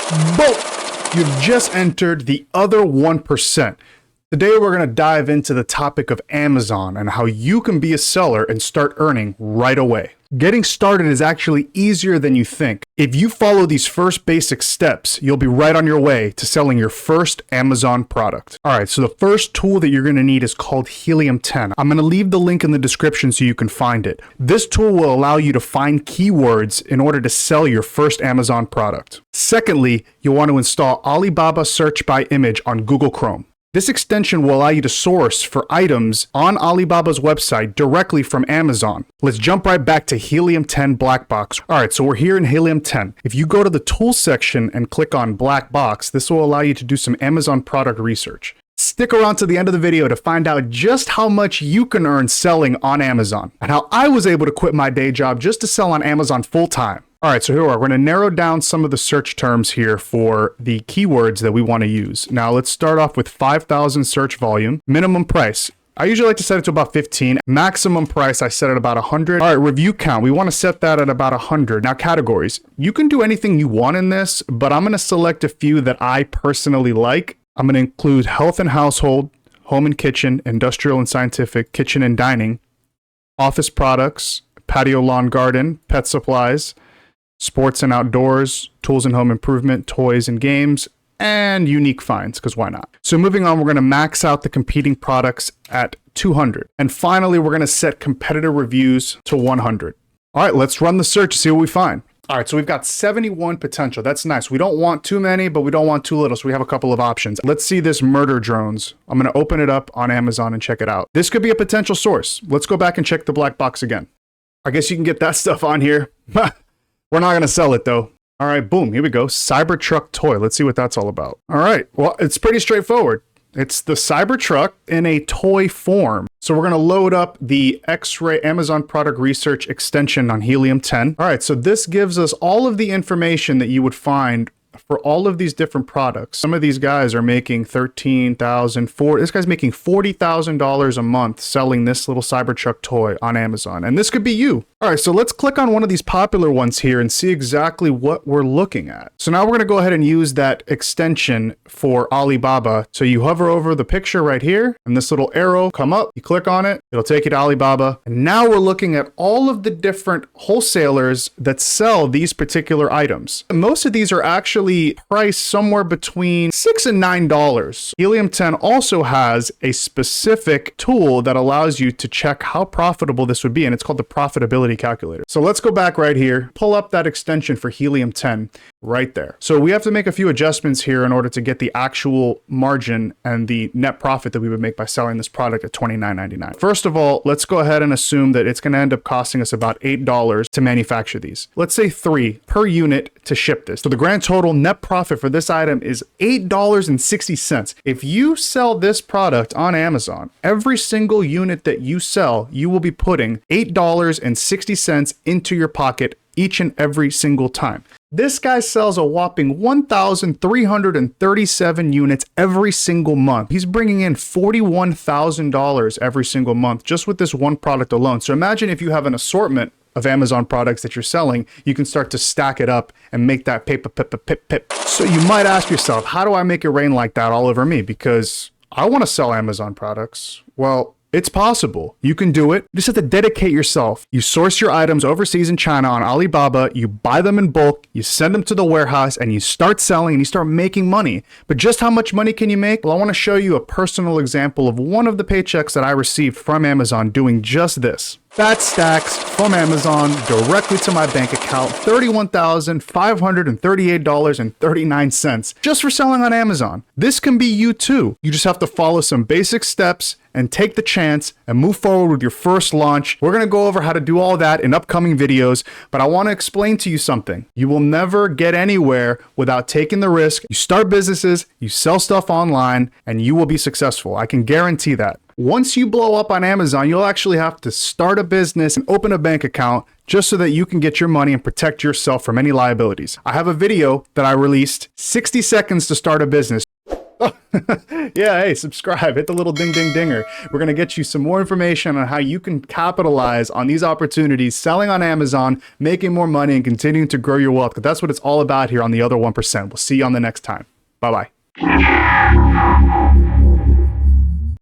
Boom! You've just entered the other 1%. Today we're going to dive into the topic of Amazon and how you can be a seller and start earning right away. Getting started is actually easier than you think. If you follow these first basic steps, you'll be right on your way to selling your first Amazon product. All right, so the first tool that you're going to need is called Helium 10. I'm going to leave the link in the description so you can find it. This tool will allow you to find keywords in order to sell your first Amazon product. Secondly, you'll want to install Alibaba Search by Image on Google Chrome. This extension will allow you to source for items on Alibaba's website directly from Amazon. Let's jump right back to Helium 10 Black Box. All right, so we're here in Helium 10. If you go to the Tools section and click on Black Box, this will allow you to do some Amazon product research. Stick around to the end of the video to find out just how much you can earn selling on Amazon and how I was able to quit my day job just to sell on Amazon full-time. All right, so here we are. We're going to narrow down some of the search terms here for the keywords that we want to use. Now, let's start off with 5,000 search volume. Minimum price. I usually like to set it to about 15. Maximum price, I set at about 100. All right, review count. We want to set that at about 100. Now, categories. You can do anything you want in this, but I'm going to select a few that I personally like. I'm going to include health and household, home and kitchen, industrial and scientific, kitchen and dining, office products, patio lawn garden, pet supplies, sports and outdoors, tools and home improvement, toys and games, and unique finds, because why not? So moving on, we're going to max out the competing products at 200. And finally, we're going to set competitor reviews to 100. All right, let's run the search, see what we find. All right, so we've got 71 potential. That's nice. We don't want too many, but we don't want too little, so we have a couple of options. Let's see this murder drones. I'm going to open it up on Amazon and check it out. This could be a potential source. Let's go back and check the black box again. I guess you can get that stuff on here. We're not going to sell it though. All right, boom, here we go. Cybertruck toy. Let's see what that's all about. All right, well, it's pretty straightforward. It's the Cybertruck in a toy form. So we're going to load up the X-Ray Amazon Product Research extension on Helium 10. All right, so this gives us all of the information that you would find for all of these different products. Some of these guys are making $13,000, this guy's making $40,000 a month selling this little Cybertruck toy on Amazon. And this could be you. All right, so let's click on one of these popular ones here and see exactly what we're looking at. So now we're going to go ahead and use that extension for Alibaba. So you hover over the picture right here and this little arrow come up, you click on it, it'll take you to Alibaba. And now we're looking at all of the different wholesalers that sell these particular items. And most of these are actually priced somewhere between $6 and $9. Helium 10 also has a specific tool that allows you to check how profitable this would be, and it's called the profitability calculator. So let's go back right here, pull up that extension for Helium 10 right there. So we have to make a few adjustments here in order to get the actual margin and the net profit that we would make by selling this product at $29.99. First of all, let's go ahead and assume that it's going to end up costing us about $8 to manufacture these. Let's say $3 per unit to ship this. So the grand total net profit for this item is $8.60. If you sell this product on Amazon, every single unit that you sell, you will be putting $8.60 into your pocket each and every single time. This guy sells a whopping 1,337 units every single month. He's bringing in $41,000 every single month just with this one product alone. So imagine if you have an assortment of Amazon products that you're selling, you can start to stack it up and make that paper pip. So you might ask yourself, how do I make it rain like that all over me? Because I want to sell Amazon products. Well, it's possible. You can do it. You just have to dedicate yourself. You source your items overseas in China on Alibaba, you buy them in bulk, you send them to the warehouse, and you start selling and you start making money. But just how much money can you make? Well, I want to show you a personal example of one of the paychecks that I received from Amazon doing just this. Fat stacks from Amazon directly to my bank account, $31,538.39 just for selling on Amazon. This can be you too. You just have to follow some basic steps and take the chance and move forward with your first launch. We're going to go over how to do all that in upcoming videos, but I want to explain to you something. You will never get anywhere without taking the risk. You start businesses, you sell stuff online, and you will be successful. I can guarantee that. Once you blow up on Amazon, you'll actually have to start a business and open a bank account just so that you can get your money and protect yourself from any liabilities. I have a video that I released, 60 seconds to start a business. Yeah, hey, subscribe, hit the little ding ding dinger. We're going to get you some more information on how you can capitalize on these opportunities, selling on Amazon, making more money, and continuing to grow your wealth. Because that's what it's all about here on the other 1%. We'll see you on the next time. Bye-bye.